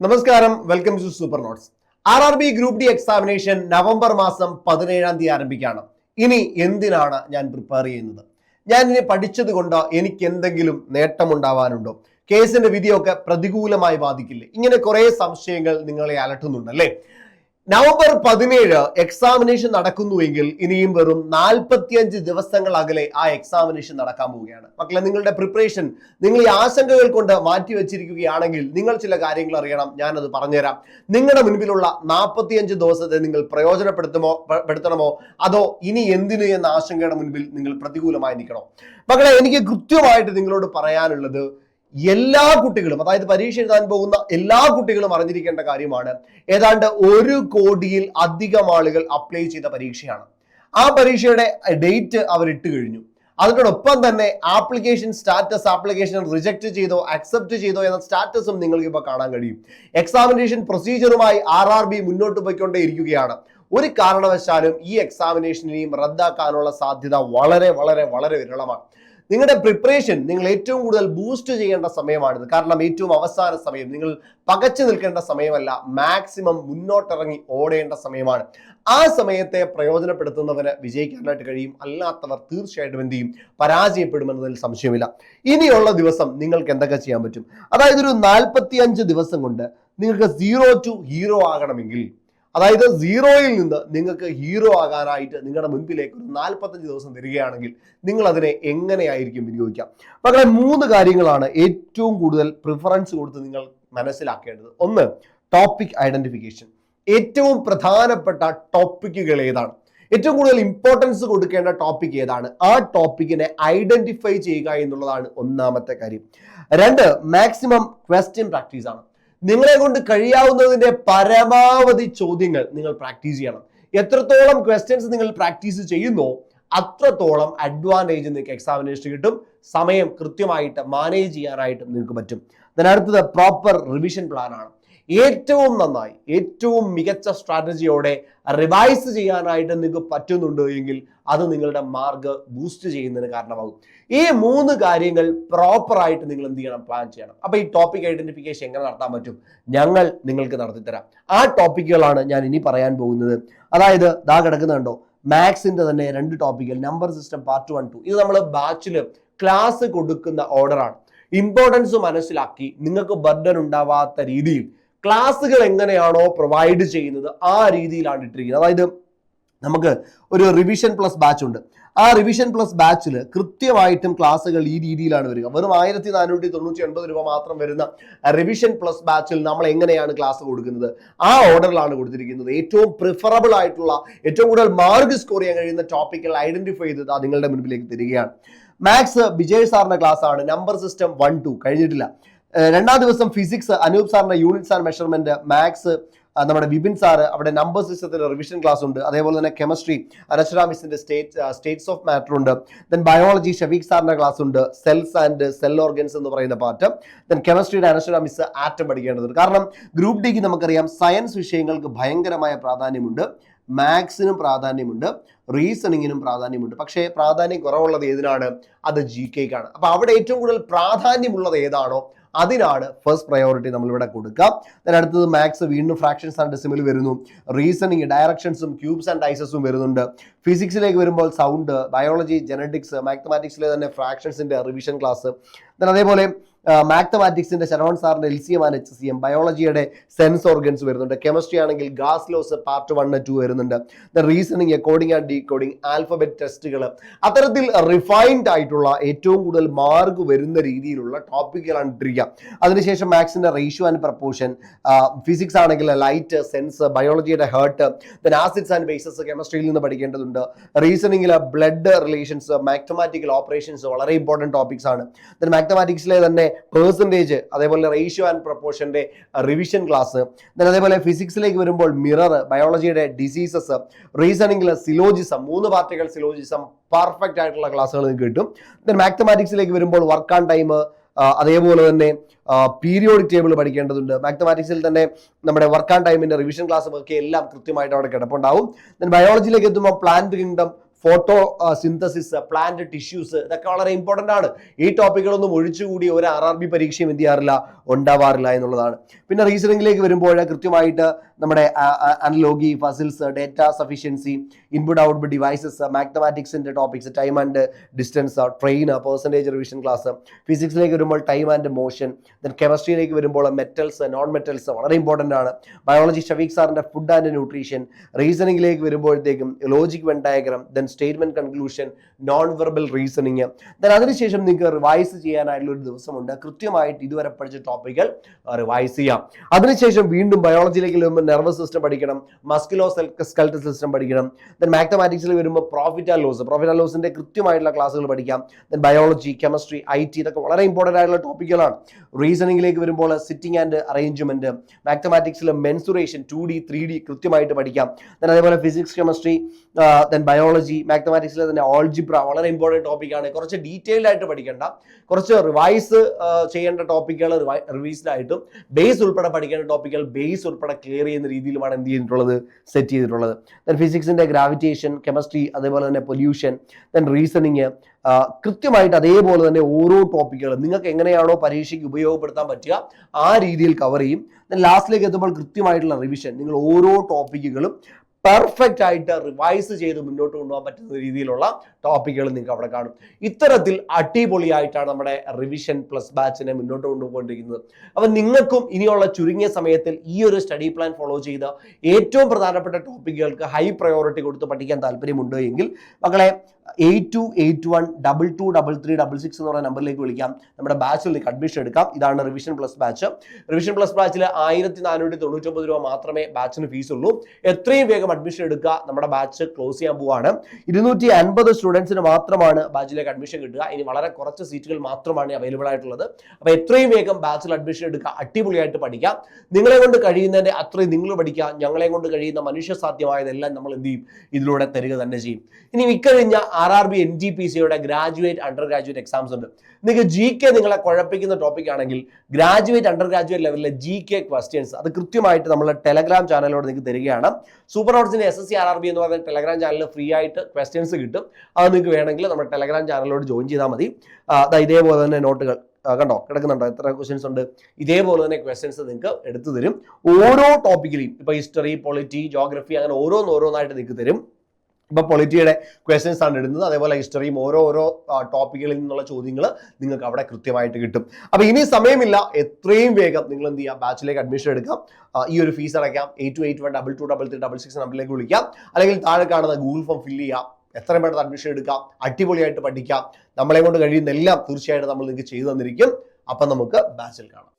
നമസ്കാരം, welcome to super notes. RRB group D examination November മാസം 17-ാം തീയതി ആരംഭിക്കുകയാണ്. ഇനി എന്തിനാണ് ഞാൻ പ്രിപ്പയർ ചെയ്യുന്നത്? ഞാൻ ഇനി പഠിച്ചത് കൊണ്ട് എനിക്ക് എന്തെങ്കിലും നേട്ടമുണ്ടാവാനുണ്ടോ? കേസിന്റെ വിധിയൊക്കെ പ്രതികൂലമായി ബാധിക്കില്ലേ? ഇങ്ങനെ കുറെ സംശയങ്ങൾ നിങ്ങളെ അലട്ടുന്നുണ്ടല്ലേ? നവംബർ 17 എക്സാമിനേഷൻ നടക്കുന്നുവെങ്കിൽ ഇനിയും വെറും 45 ദിവസങ്ങൾ അകലെ ആ എക്സാമിനേഷൻ നടക്കാൻ പോവുകയാണ്. മക്കളെ, നിങ്ങളുടെ പ്രിപ്പറേഷൻ നിങ്ങൾ ഈ ആശങ്കകൾ കൊണ്ട് മാറ്റി വെച്ചിരിക്കുകയാണെങ്കിൽ നിങ്ങൾ ചില കാര്യങ്ങൾ അറിയണം. ഞാനത് പറഞ്ഞുതരാം. നിങ്ങളുടെ മുൻപിലുള്ള 45 ദിവസത്തെ നിങ്ങൾ പ്രയോജനപ്പെടുത്തണമോ അതോ ഇനി എന്തിനു എന്ന ആശങ്കയുടെ മുൻപിൽ നിങ്ങൾ പ്രതികൂലമായി നിൽക്കണോ? മക്കളെ, എനിക്ക് കൃത്യമായിട്ട് നിങ്ങളോട് പറയാനുള്ളത്, എല്ലാ കുട്ടികളും, അതായത് പരീക്ഷ എഴുതാൻ പോകുന്ന എല്ലാ കുട്ടികളും അറിഞ്ഞിരിക്കേണ്ട കാര്യമാണ്. ഏതാണ്ട് 1 കോടിയിൽ അധികം ആളുകൾ അപ്ലൈ ചെയ്ത പരീക്ഷയാണ്. ആ പരീക്ഷയുടെ ഡേറ്റ് അവർ ഇട്ട് കഴിഞ്ഞു. അതിനോടൊപ്പം തന്നെ ആപ്ലിക്കേഷൻ സ്റ്റാറ്റസ്, ആപ്ലിക്കേഷൻ റിജക്ട് ചെയ്തോ അക്സെപ്റ്റ് ചെയ്തോ എന്ന സ്റ്റാറ്റസും നിങ്ങൾക്ക് ഇപ്പോൾ കാണാൻ കഴിയും. എക്സാമിനേഷൻ പ്രൊസീജിയറുമായി RRB മുന്നോട്ട് പോയിക്കൊണ്ടേ ഇരിക്കുകയാണ്. ഒരു കാരണവശാലും ഈ എക്സാമിനേഷനെയും റദ്ദാക്കാനുള്ള സാധ്യത വളരെ വളരെ വളരെ വിരളമാണ്. നിങ്ങളുടെ പ്രിപ്പറേഷൻ നിങ്ങൾ ഏറ്റവും കൂടുതൽ ബൂസ്റ്റ് ചെയ്യേണ്ട സമയമാണിത്. കാരണം ഏറ്റവും അവസാന സമയം, നിങ്ങൾ പകച്ചു നിൽക്കേണ്ട സമയമല്ല, മാക്സിമം മുന്നോട്ടിറങ്ങി ഓടേണ്ട സമയമാണ്. ആ സമയത്തെ പ്രയോജനപ്പെടുത്തുന്നവന് വിജയിക്കാനായിട്ട് കഴിയും. അല്ലാത്തവർ തീർച്ചയായിട്ടും എന്ത് ചെയ്യും? പരാജയപ്പെടുമെന്നതിൽ സംശയമില്ല. ഇനിയുള്ള ദിവസം നിങ്ങൾക്ക് എന്തൊക്കെ ചെയ്യാൻ പറ്റും? അതായത് ഒരു 45 ദിവസം കൊണ്ട് നിങ്ങൾക്ക് 0 to ഹീറോ ആകണമെങ്കിൽ, അതായത് 0-യിൽ നിന്ന് നിങ്ങൾക്ക് ഹീറോ ആകാനായിട്ട് നിങ്ങളുടെ മുൻപിലേക്ക് ഒരു 45 ദിവസം വരികയാണെങ്കിൽ നിങ്ങൾ അതിനെ എങ്ങനെയായിരിക്കും വിനിയോഗിക്കാം? മക്കളെ, 3 കാര്യങ്ങളാണ് ഏറ്റവും കൂടുതൽ പ്രിഫറൻസ് കൊടുത്ത് നിങ്ങൾ മനസ്സിലാക്കേണ്ടത്. ഒന്ന്, ടോപ്പിക് ഐഡന്റിഫിക്കേഷൻ. ഏറ്റവും പ്രധാനപ്പെട്ട ടോപ്പിക്കുകൾ ഏതാണ്? ഏറ്റവും കൂടുതൽ ഇമ്പോർട്ടൻസ് കൊടുക്കേണ്ട ടോപ്പിക് ഏതാണ്? ആ ടോപ്പിക്കിനെ ഐഡന്റിഫൈ ചെയ്യുക എന്നുള്ളതാണ് ഒന്നാമത്തെ കാര്യം. 2, മാക്സിമം ക്വസ്റ്റ്യൻ പ്രാക്ടീസ് ആണ്. നിങ്ങളെ കൊണ്ട് കഴിയാവുന്നതിന്റെ പരമാവധി ചോദ്യങ്ങൾ നിങ്ങൾ പ്രാക്ടീസ് ചെയ്യണം. എത്രത്തോളം ക്വസ്റ്റ്യൻസ് നിങ്ങൾ പ്രാക്ടീസ് ചെയ്യുന്നോ അത്രത്തോളം അഡ്വാൻറ്റേജ് നിങ്ങൾക്ക് എക്സാമിനേഷൻ കിട്ടും. സമയം കൃത്യമായിട്ട് മാനേജ് ചെയ്യാനായിട്ട് നിങ്ങൾക്ക് പറ്റും. അടുത്തത് പ്രോപ്പർ റിവിഷൻ പ്ലാൻ ആണ്. ഏറ്റവും നന്നായി, ഏറ്റവും മികച്ച സ്ട്രാറ്റജിയോടെ റിവൈസ് ചെയ്യാനായിട്ട് നിങ്ങൾക്ക് പറ്റുന്നുണ്ട് എങ്കിൽ അത് നിങ്ങളുടെ മാർക്ക് ബൂസ്റ്റ് ചെയ്യുന്നതിന് കാരണമാകും. ഈ 3 കാര്യങ്ങൾ പ്രോപ്പറായിട്ട് നിങ്ങൾ എന്ത് ചെയ്യണം? പ്ലാൻ ചെയ്യണം. അപ്പൊ ഈ ടോപ്പിക് ഐഡന്റിഫിക്കേഷൻ എങ്ങനെ നടത്താൻ പറ്റും? ഞങ്ങൾ നിങ്ങൾക്ക് നടത്തിത്തരാം. ആ ടോപ്പിക്കുകളാണ് ഞാൻ ഇനി പറയാൻ പോകുന്നത്. അതായത് ദാ കിടക്കുന്നുണ്ടോ, മാത്സിന്റെ തന്നെ 2 ടോപ്പിക്കുകൾ, നമ്പർ സിസ്റ്റം പാർട്ട് 1, 2. ഇത് നമ്മൾ ബാച്ചിൽ ക്ലാസ് കൊടുക്കുന്ന ഓർഡറാണ്. ഇമ്പോർട്ടൻസ് മനസ്സിലാക്കി നിങ്ങൾക്ക് ബർഡൻ ഉണ്ടാവാത്ത രീതിയിൽ ക്ലാസ്സുകൾ എങ്ങനെയാണോ പ്രൊവൈഡ് ചെയ്യുന്നത് ആ രീതിയിലാണ് ഇട്ടിരിക്കുന്നത്. അതായത് നമുക്ക് ഒരു റിവിഷൻ പ്ലസ് ബാച്ച് ഉണ്ട്. ആ റിവിഷൻ പ്ലസ് ബാച്ചിൽ കൃത്യമായിട്ടും ക്ലാസ്സുകൾ ഈ രീതിയിലാണ് വരിക. വെറും 1499 രൂപ മാത്രം വരുന്ന റിവിഷൻ പ്ലസ് ബാച്ചിൽ നമ്മൾ എങ്ങനെയാണ് ക്ലാസ് കൊടുക്കുന്നത്? ആ ഓർഡറിലാണ് കൊടുത്തിരിക്കുന്നത്. ഏറ്റവും പ്രിഫറബിൾ ആയിട്ടുള്ള, ഏറ്റവും കൂടുതൽ മാർക്ക് സ്കോർ ചെയ്യാൻ കഴിയുന്ന ടോപ്പിക്കുകൾ ഐഡന്റിഫൈ ചെയ്ത് നിങ്ങളുടെ മുൻപിലേക്ക് തരികയാണ്. മാത്സ് വിജയ് സാറിന്റെ ക്ലാസ് ആണ്. നമ്പർ സിസ്റ്റം 1, 2 കഴിഞ്ഞിട്ടില്ല. 2ാം ദിവസം ഫിസിക്സ് അനൂപ് സാറിന്റെ യൂണിറ്റ്സ് ആൻഡ് മെഷർമെന്റ്. മാത്സ് നമ്മുടെ വിപിൻ സാറ്, അവിടെ നമ്പർ സിസ്റ്റത്തിന്റെ റിവിഷൻ ക്ലാസ് ഉണ്ട്. അതേപോലെ തന്നെ കെമിസ്ട്രി അനശ്വര മിസ്സിന്റെ സ്റ്റേറ്റ്സ് ഓഫ് മാറ്റർ ഉണ്ട്. ദെൻ ബയോളജി ഷഫീഖ് സാറിന്റെ ക്ലാസ് ഉണ്ട്. സെൽസ് ആൻഡ് സെൽ ഓർഗൻസ് എന്ന് പറയുന്ന പാർട്ട്. ദെൻ കെമിസ്ട്രിയുടെ അനശ്വര മിസ് ആറ്റം പഠിക്കേണ്ടതുണ്ട്. കാരണം ഗ്രൂപ്പ് ഡിക്ക് നമുക്കറിയാം സയൻസ് വിഷയങ്ങൾക്ക് ഭയങ്കരമായ പ്രാധാന്യമുണ്ട്, മാത്സിനും പ്രാധാന്യമുണ്ട്, റീസണിങ്ങിനും പ്രാധാന്യമുണ്ട്. പക്ഷേ പ്രാധാന്യം കുറവുള്ളത് ഏതിനാണ്? അത് GK ക്കാണ്. അപ്പൊ അവിടെ ഏറ്റവും കൂടുതൽ പ്രാധാന്യമുള്ളത് ഏതാണോ അതിനാണ് ഫസ്റ്റ് പ്രയോറിറ്റി നമ്മൾ ഇവിടെ കൊടുക്കുക. അടുത്തത് മാത്സ്, വീണ്ടും ഫ്രാക്ഷൻസ് ആൻഡ് ഡെസിമൽ വരുന്നു. റീസണിങ്, ഡയറക്ഷൻസും ക്യൂബ്സ് ആൻഡ് ഡൈസസും വരുന്നുണ്ട്. ഫിസിക്സിലേക്ക് വരുമ്പോൾ സൗണ്ട്, ബയോളജി, ജെനറ്റിക്സ്, മാത്തമാറ്റിക്സിലെ തന്നെ ഫ്രാക്ഷൻസിന്റെ റിവിഷൻ ക്ലാസ്. അതേപോലെ മാത്തമാറ്റിക്സിന്റെ ശരവൺ സാറിന്റെ LCM ആൻഡ് HCM, ബയോളജിയുടെ സെൻസ് ഓർഗൻസ് വരുന്നുണ്ട്. കെമിസ്ട്രി ആണെങ്കിൽ ഗാസ് ലോസ് പാർട്ട് 1, 2 വരുന്നുണ്ട്. Reasoning, coding and decoding, alphabet ടെസ്റ്റുകൾ, അത്തരത്തിൽ റിഫൈൻഡ് ആയിട്ടുള്ള ഏറ്റവും കൂടുതൽ മാർക്ക് വരുന്ന രീതിയിലുള്ള ടോപ്പിക്കുകളാണ് ഇട്ടിരിക്കുക. അതിനുശേഷം മാത്സിന്റെ റേഷ്യോ ആൻഡ് പ്രപ്പോർഷൻ, ഫിസിക്സ് ആണെങ്കിൽ ലൈറ്റ്, സെൻസ്, ബയോളജിയുടെ heart, then acids and bases കെമിസ്ട്രിയിൽ നിന്ന് പഠിക്കേണ്ടതുണ്ട്. റീസണിങ്ങിൽ ബ്ലഡ് റിലേഷൻസ്, മാത്തമാറ്റിക്കൽ ഓപ്പറേഷൻസ് വളരെ ഇമ്പോർട്ടൻറ്റ് ടോപ്പിക്സ് ആണ്. ദെൻ മാത്തമാറ്റിക്സിലെ തന്നെ പെർസെൻറ്റേജ്, അതേപോലെ റേഷ്യോ ആൻഡ് പ്രപ്പോർഷന്റെ റിവിഷൻ ക്ലാസ്. അതേപോലെ ഫിസിക്സിലേക്ക് വരുമ്പോൾ മിറർ, ബയോളജിയുടെ ഡിസീസസ്, റീസണിങ്ങിൽ സിലോജിസം, 3 പാർട്ടുകൾ സിലോജിസം, പെർഫെക്റ്റ് ആയിട്ടുള്ള ക്ലാസ്സുകൾ നിങ്ങൾക്ക് കിട്ടും. ദെൻ മാത്തമാറ്റിക്സിലേക്ക് വരുമ്പോൾ വർക്ക് ആൺ ടൈം, അതേപോലെ തന്നെ പീരിയോഡിക് ടേബിൾ പഠിക്കേണ്ടതുണ്ട്. മാത്തമാറ്റിക്സിൽ തന്നെ നമ്മുടെ വർക്ക് ആൺ ടൈമിന്റെ റിവിഷൻ ക്ലാസ് ഒക്കെ എല്ലാം കൃത്യമായിട്ട് അവിടെ കിടപ്പുണ്ടാവും. ദെൻ ബയോളജിയിലേക്ക് എത്തുമ്പോൾ plant kingdom, photo synthesis, plant tissues, ഇതൊക്കെ വളരെ ഇമ്പോർട്ടൻ്റ് ആണ്. ഈ ടോപ്പിക്കുകളൊന്നും ഒഴിച്ചുകൂടി ഒരു RRB പരീക്ഷയും എന്ത് ചെയ്യാറില്ല, ഉണ്ടാവാറില്ല എന്നുള്ളതാണ്. പിന്നെ റീസണിങ്ങിലേക്ക് വരുമ്പോൾ കൃത്യമായിട്ട് നമ്മുടെ analogy, puzzles, data sufficiency, input output devices, മാത്തമാറ്റിക്സിന്റെ topics, time and distance, train, percentage revision class. ഫിസിക്സിലേക്ക് വരുമ്പോൾ ടൈം ആൻഡ് മോഷൻ. ദെൻ കെമിസ്ട്രിയിലേക്ക് വരുമ്പോൾ മെറ്റൽസ്, നോൺ മെറ്റൽസ് വളരെ ഇമ്പോർട്ടൻ്റ് ആണ്. ബയോളജി ഷഫീഖ് സാറിന്റെ ഫുഡ് ആൻഡ് ന്യൂട്രീഷൻ. റീസണിങ്ങിലേക്ക് വരുമ്പോഴത്തേക്കും logic Venn diagram, then statement conclusion, non verbal reasoning. Then അതിനുശേഷം നിങ്ങൾക്ക് റിവൈസ് ചെയ്യാനായിട്ടുള്ള ഒരു ദിവസമുണ്ട്. കൃത്യമായിട്ട് ഇതുവരെ പഠിച്ച ടോപ്പിക്കുകൾ റിവൈസ് ചെയ്യാം. അതിനുശേഷം വീണ്ടും ബയോളജിയിലേക്ക് വരുമ്പോൾ നെർവസ് സിസ്റ്റം പഠിക്കണം, മസ്കുലോ സ്കെലറ്റൽ സിസ്റ്റം പഠിക്കണം. ദെൻ മാത്തമാറ്റിക്സിൽ വരുമ്പോൾ പ്രോഫിറ്റ് ആൻഡ് ലോസിന്റെ കൃത്യമായിട്ടുള്ള ക്ലാസ്സുകൾ പഠിക്കാം. ദെൻ ബയോളജി, കെമിസ്ട്രി, IT ഇതൊക്കെ വളരെ ഇമ്പോർട്ടൻ്റ് ആയിട്ടുള്ള ടോപ്പിക്കുകളാണ്. റീസണിങ്ങിലേക്ക് വരുമ്പോൾ സിറ്റിംഗ് ആൻഡ് അറേഞ്ച്മെന്റ്, മാത്തമാറ്റിക്സിൽ മെൻസുറേഷൻ 2D 3D കൃത്യമായിട്ട് പഠിക്കാം. ദെൻ അതേപോലെ ഫിസിക്സ്, കെമിസ്ട്രി, ദെൻ ബയോളജി, മാത്തമാറ്റിക്സിലെ തന്നെ ഓൾജിബ്ര വളരെ ഇമ്പോർട്ടൻറ്റ് ടോപ്പിക്കാണ്. കുറച്ച് ഡീറ്റെയിൽഡ് ആയിട്ട് പഠിക്കേണ്ട, കുറച്ച് റിവൈസ് ചെയ്യേണ്ട ടോപ്പിക്കുകൾ റിവൈസ്ഡ് ആയിട്ടും ബേസ് ഉൾപ്പെടെ പഠിക്കേണ്ട ടോപ്പിക്കുകൾ ബേസ് ഉൾപ്പെടെ ക്ലിയർ ചെയ്യുന്ന രീതിയിലുമാണ് എന്ത് ചെയ്തിട്ടുള്ളത്, സെറ്റ് ചെയ്തിട്ടുള്ളത്. ദെൻ ഫിസിക്സിന്റെ ഗ്രാവിറ്റേഷൻ, കെമിസ്ട്രി, അതേപോലെ തന്നെ പൊല്യൂഷൻ, ദെൻ റീസണിങ് കൃത്യമായിട്ട് അതേപോലെ തന്നെ ഓരോ ടോപ്പിക്കുകൾ നിങ്ങൾക്ക് എങ്ങനെയാണോ പരീക്ഷയ്ക്ക് ഉപയോഗപ്പെടുത്താൻ പറ്റുക ആ രീതിയിൽ കവർ ചെയ്യും. ദെൻ ലാസ്റ്റിലേക്ക് എത്തുമ്പോൾ കൃത്യമായിട്ടുള്ള റിവിഷൻ, നിങ്ങൾ ഓരോ ടോപ്പിക്കുകളും പെർഫെക്റ്റ് ആയിട്ട് റിവൈസ് ചെയ്ത് മുന്നോട്ട് കൊണ്ടുപോകാൻ പറ്റുന്ന രീതിയിലുള്ള ടോപ്പിക്കുകൾ നിങ്ങൾക്ക് അവിടെ കാണും. ഇത്തരത്തിൽ അടിപൊളിയായിട്ടാണ് നമ്മുടെ റിവിഷൻ പ്ലസ് ബാച്ചിനെ മുന്നോട്ട് കൊണ്ടുപോയിക്കൊണ്ടിരിക്കുന്നത്. അപ്പം നിങ്ങൾക്കും ഇനിയുള്ള ചുരുങ്ങിയ സമയത്തിൽ ഈ ഒരു സ്റ്റഡി പ്ലാൻ ഫോളോ ചെയ്ത് ഏറ്റവും പ്രധാനപ്പെട്ട ടോപ്പിക്കുകൾക്ക് ഹൈ പ്രയോറിറ്റി കൊടുത്ത് പഠിക്കാൻ താല്പര്യമുണ്ട് എങ്കിൽ മക്കളെ 8281223366 എന്ന് പറയുന്ന നമ്പറിലേക്ക് വിളിക്കാം. നമ്മുടെ ബാച്ചിൽ നിങ്ങൾക്ക് അഡ്മിഷൻ എടുക്കാം. ഇതാണ് revision plus batch. Revision plus ബാച്ചിൽ 1499 രൂപ മാത്രമേ ബാച്ചിന് ഫീസ് ഉള്ളൂ. എത്രയും വേഗം അഡ്മിഷൻ എടുക്കുക. നമ്മുടെ ബാച്ച് ക്ലോസ് ചെയ്യാൻ പോവാണ്. 250 സ്റ്റുഡൻസിന് മാത്രമാണ് ബാച്ചിലേക്ക് അഡ്മിഷൻ കിട്ടുക. ഇനി വളരെ കുറച്ച് സീറ്റുകൾ മാത്രമാണ് അവൈലബിൾ ആയിട്ടുള്ളത്. അപ്പോൾ എത്രയും വേഗം ബാച്ചിൽ അഡ്മിഷൻ എടുക്കുക. അടിപൊളിയായിട്ട് പഠിക്കാം. നിങ്ങളെ കൊണ്ട് കഴിയുന്നതിന്റെ അത്രയും നിങ്ങൾ പഠിക്കുക. ഞങ്ങളെ കൊണ്ട് കഴിയുന്ന മനുഷ്യ സാധ്യമായതെല്ലാം നമ്മൾ എന്ത് ചെയ്യും, ഇതിലൂടെ തരിക തന്നെ ചെയ്യും. ഇനി ഇക്കഴിഞ്ഞ RRB NTPCയുടെ ഗ്രാജുവേറ്റ് അണ്ടർ ഗ്രാജുവേറ്റ് എക്സാംസ് ഉണ്ട്. നിങ്ങൾക്ക് GK നിങ്ങളെ കുഴപ്പിക്കുന്ന ടോപ്പിക് ആണെങ്കിൽ ഗ്രാജുവേറ്റ് അണ്ടർ ഗ്രാജുവേറ്റ് ലെവലിലെ GK ക്വസ്റ്റ്യൻസ് അത് കൃത്യമായിട്ട് നമ്മളെ ടെലഗ്രാം ചാനലിലൂടെ നിങ്ങൾക്ക് തരികയാണ്. സൂപ്പർ നോട്ട്സിന്റെ SSC RRB എന്ന് പറയുന്ന ടെലഗ്രാം ചാനലിൽ ഫ്രീ ആയിട്ട് ക്വസ്റ്റ്യൻസ് കിട്ടും. അത് നിങ്ങൾക്ക് വേണമെങ്കിൽ നമ്മുടെ ടെലഗ്രാം ചാനലിലോട് ജോയിൻ ചെയ്താൽ മതി. ഇതേപോലെ തന്നെ നോട്ടുകൾ കണ്ടോ കിടക്കുന്നുണ്ടോ, എത്ര ക്വസ്റ്റ്യൻസ് ഉണ്ട്. ഇതേപോലെ തന്നെ ക്വസ്റ്റ്യൻസ് നിങ്ങൾക്ക് എടുത്തു തരും. ഓരോ ടോപ്പിക്കിലെയും ഇപ്പൊ ഹിസ്റ്ററി, പൊളിറ്റി, ജോഗ്രഫി അങ്ങനെ ഓരോന്നായിട്ട് നിങ്ങൾക്ക് തരും. ഇപ്പൊ പൊളിറ്റിയുടെ ക്വസ്റ്റ്യൻസ് ആണ് ഇടുന്നത്. അതേപോലെ ഹിസ്റ്ററിയും ഓരോ ടോപ്പിക്കുകളിൽ നിന്നുള്ള ചോദ്യങ്ങൾ നിങ്ങൾക്ക് അവിടെ കൃത്യമായിട്ട് കിട്ടും. അപ്പൊ ഇനി സമയമില്ല, എത്രയും വേഗം നിങ്ങൾ എന്ത് ചെയ്യാം, ബാച്ചിലേക്ക് അഡ്മിഷൻ എടുക്കാം. ഈ ഒരു ഫീസ് അടയ്ക്കാം. 8281223366 നമ്പറിലേക്ക് വിളിക്കാം. അല്ലെങ്കിൽ താഴെ കാണുന്ന ഗൂഗിൾ ഫോം ഫില്ല് ചെയ്യാം. എത്രയും പെട്ടെന്ന് അഡ്മിഷൻ എടുക്കാം. അടിപൊളിയായിട്ട് പഠിക്കാം. നമ്മളെ കൊണ്ട് കഴിയുന്ന എല്ലാം തീർച്ചയായിട്ടും നമ്മൾ നിങ്ങൾക്ക് ചെയ്തു തന്നിരിക്കും. അപ്പം നമുക്ക് ബാച്ചിൽ കാണാം.